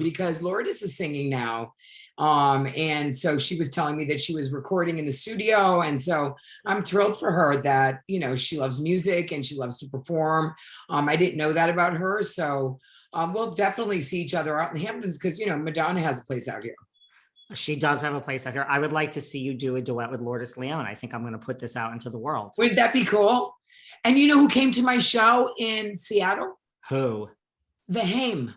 because Lourdes is singing now. And so she was telling me that she was recording in the studio. And so I'm thrilled for her that, she loves music and she loves to perform. I didn't know that about her. So we'll definitely see each other out in the Hamptons because, Madonna has a place out here. She does have a place out here. I would like to see you do a duet with Lourdes Leon. I think I'm going to put this out into the world. Would that be cool? And you know who came to my show in Seattle? Who? The Haim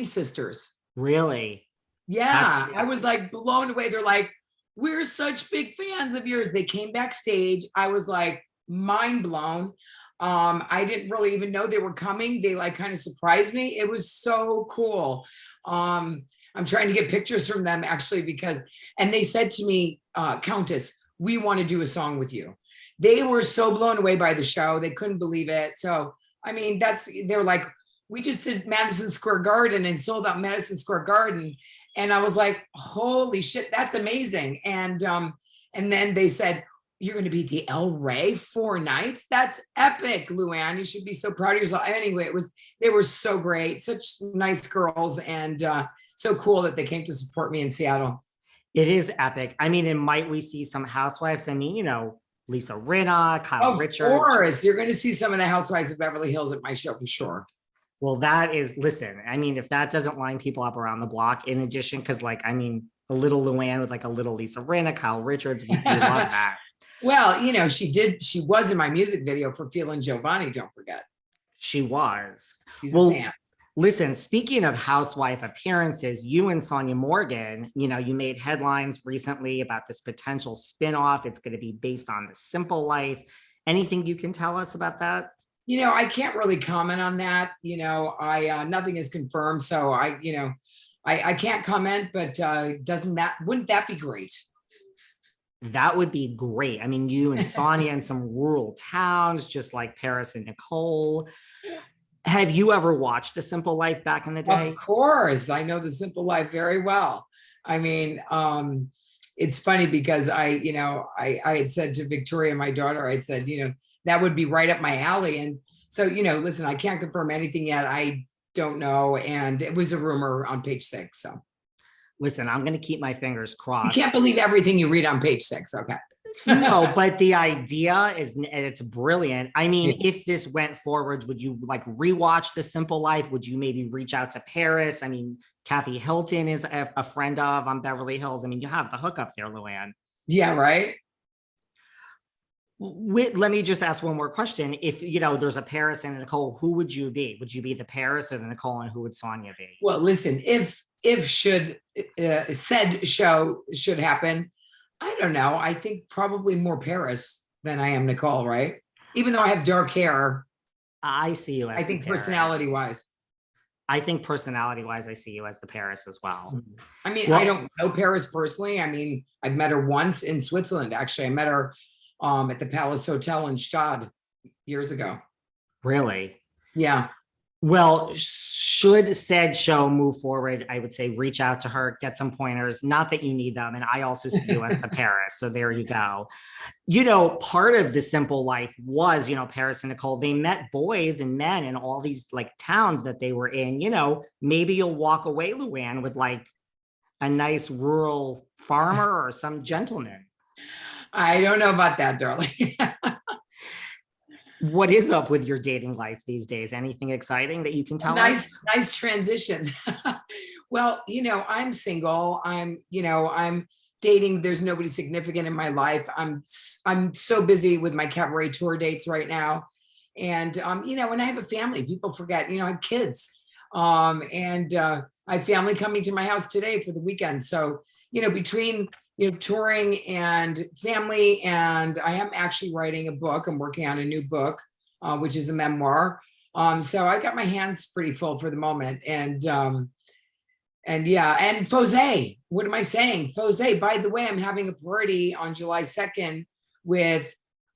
sisters. Really? Yeah, I was like blown away. They're like, we're such big fans of yours. They came backstage. I was like mind blown. I didn't really even know they were coming. They like kind of surprised me. It was so cool. I'm trying to get pictures from them actually and they said to me, Countess, we want to do a song with you. They were so blown away by the show. They couldn't believe it. So, I mean, they're like, we just did Madison Square Garden and sold out Madison Square Garden. And I was like, holy shit, that's amazing. And then they said, you're going to be at the El Rey 4 nights. That's epic, Luann. You should be so proud of yourself. Anyway, they were so great, such nice girls, and so cool that they came to support me in Seattle. It is epic. I mean, and might we see some housewives? I mean, Lisa Rinna, Kyle Richards. Of course, you're going to see some of the housewives of Beverly Hills at my show for sure. Well, listen, I mean, if that doesn't line people up around the block, in addition, because a little Luann with a little Lisa Rinna, Kyle Richards, we love that. Well, she was in my music video for Feelin' Giovanni, don't forget. She was. She's a fan. Listen, speaking of housewife appearances, you and Sonja Morgan, you made headlines recently about this potential spinoff. It's going to be based on The Simple Life. Anything you can tell us about that? I can't really comment on that. Nothing is confirmed. So I can't comment, but wouldn't that be great? That would be great. I mean, you and Sonja in some rural towns, just like Paris and Nicole. Have you ever watched The Simple Life back in the day? Of course. I know The Simple Life very well. I mean, it's funny because I had said to Victoria, my daughter, I said, that would be right up my alley. And so, listen, I can't confirm anything yet. I don't know. And it was a rumor on Page 6. So listen, I'm going to keep my fingers crossed. You can't believe everything you read on Page 6. Okay. No, but the idea it's brilliant. I mean, if this went forward, would you rewatch The Simple Life? Would you maybe reach out to Paris? I mean, Kathy Hilton is a friend of on Beverly Hills. I mean, you have the hookup there, Luann. Yeah, right. Let me just ask one more question. If, there's a Paris and a Nicole, who would you be? Would you be the Paris or the Nicole, and who would Sonja be? Well, listen, if said show should happen, I don't know. I think probably more Paris than I am Nicole, right? Even though I have dark hair. I see you as personality-wise. I think personality-wise, I see you as the Paris as well. I mean, I don't know Paris personally. I mean, I've met her once in Switzerland, actually. I met her at the Palace Hotel in Stade years ago. Really? Yeah. Well, should said show move forward, I would say reach out to her, get some pointers. Not that you need them. And I also see you as the Paris. So there you go. Part of The Simple Life was, Paris and Nicole, they met boys and men in all these towns that they were in. Maybe you'll walk away, Luann, with a nice rural farmer or some gentleman. I don't know about that, darling. What is up with your dating life these days? Anything exciting that you can tell us? Nice transition. Well, I'm single. I'm dating. There's nobody significant in my life. I'm so busy with my cabaret tour dates right now. And, when I have a family, people forget, I have kids. And I have family coming to my house today for the weekend. So, between touring and family, and I am actually writing a book. I'm working on a new book, which is a memoir. So I got my hands pretty full for the moment. And Fose, what am I saying? Fose, by the way, I'm having a party on July 2nd with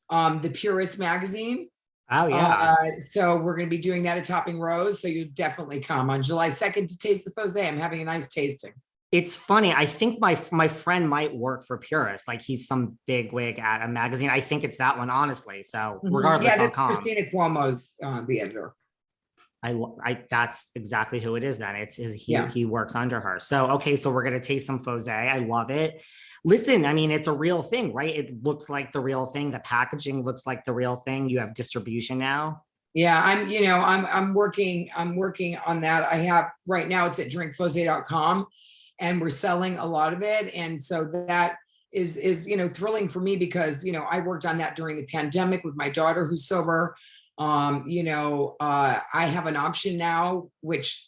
the Purist magazine. Oh, yeah. So we're going to be doing that at Topping Rose. So you definitely come on July 2nd to taste the Fose. I'm having a nice tasting. It's funny. I think my friend might work for Purist. He's some big wig at a magazine. I think it's that one, honestly. So regardless, that's I'll come. Christina Cuomo's the editor. That's exactly who it is then. Yeah. He works under her. So, okay, so we're going to taste some Fose. I love it. Listen, I mean, it's a real thing, right? It looks like the real thing. The packaging looks like the real thing. You have distribution now. Yeah, I'm working on that. I have right now it's at drinkfose.com and we're selling a lot of it. And so that is thrilling for me because I worked on that during the pandemic with my daughter who's sober. I have an option now, which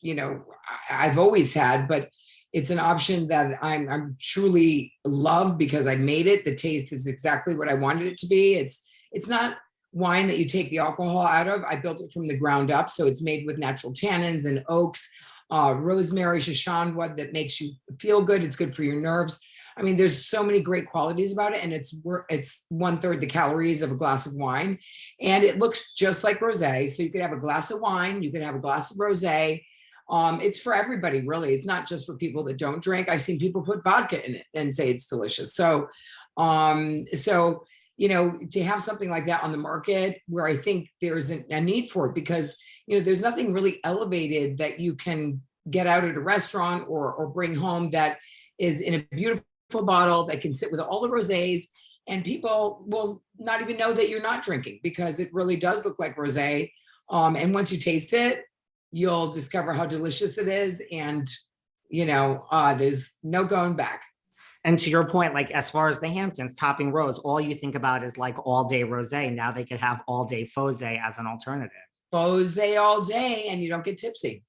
I've always had, but it's an option that I'm truly love because I made it. The taste is exactly what I wanted it to be. It's not wine that you take the alcohol out of. I built it from the ground up. So it's made with natural tannins and oaks, rosemary, Shishan that makes you feel good. It's good for your nerves. I mean, there's so many great qualities about it. And it's 1/3 the calories of a glass of wine. And it looks just like rosé. So you could have a glass of wine, you could have a glass of rosé. It's for everybody, really. It's not just for people that don't drink. I've seen people put vodka in it and say it's delicious. So to have something like that on the market where I think there's a need for it because, there's nothing really elevated that you can get out at a restaurant or bring home that is in a beautiful bottle that can sit with all the rosés and people will not even know that you're not drinking because it really does look like rosé. And once you taste it, you'll discover how delicious it is. And, there's no going back. And to your point, like as far as the Hamptons topping rose, all you think about is like all day rosé. Now they could have all day Fose as an alternative. Fose all day and you don't get tipsy.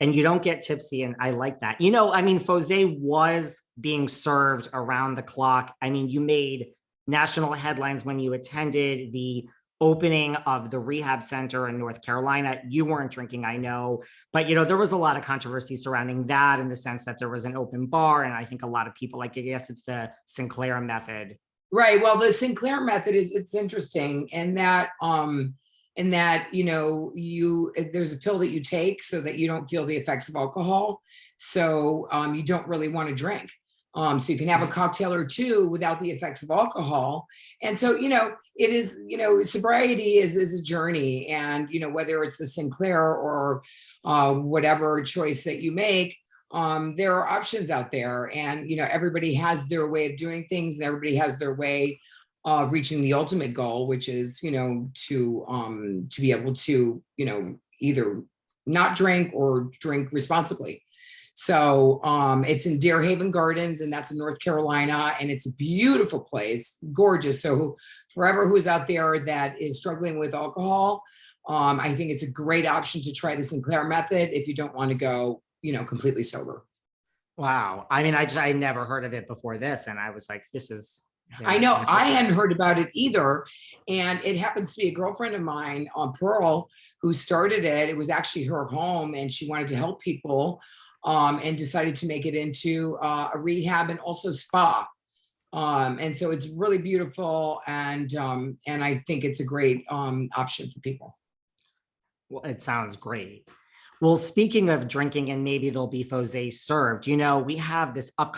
And you don't get tipsy. And I like that. I mean, Fose was being served around the clock. I mean, you made national headlines when you attended the opening of the rehab center in North Carolina. You weren't drinking, I know, but there was a lot of controversy surrounding that in the sense that there was an open bar. And I think a lot of people, like, I guess it's the Sinclair method. Right. Well, the Sinclair method it's interesting in that, there's a pill that you take so that you don't feel the effects of alcohol. So you don't really want to drink. So you can have a cocktail or two without the effects of alcohol. And so, it is, sobriety is a journey. And, whether it's the Sinclair or whatever choice that you make, there are options out there. And, everybody has their way of doing things and everybody has their way of reaching the ultimate goal, which is, to be able to, either not drink or drink responsibly. So it's in Deer Haven Gardens, and that's in North Carolina, and it's a beautiful place, gorgeous. So forever who's out there that is struggling with alcohol, I think it's a great option to try the Sinclair method if you don't want to go, completely sober. Wow. I mean, I never heard of it before this, and I was like, this is. I know I hadn't heard about it either. And it happens to be a girlfriend of mine, Pearl, who started it. It was actually her home and she wanted to help people and decided to make it into a rehab and also spa. And so it's really beautiful. And I think it's a great option for people. Well, it sounds great. Well, speaking of drinking, and maybe there'll be Fose served, we have this upcoming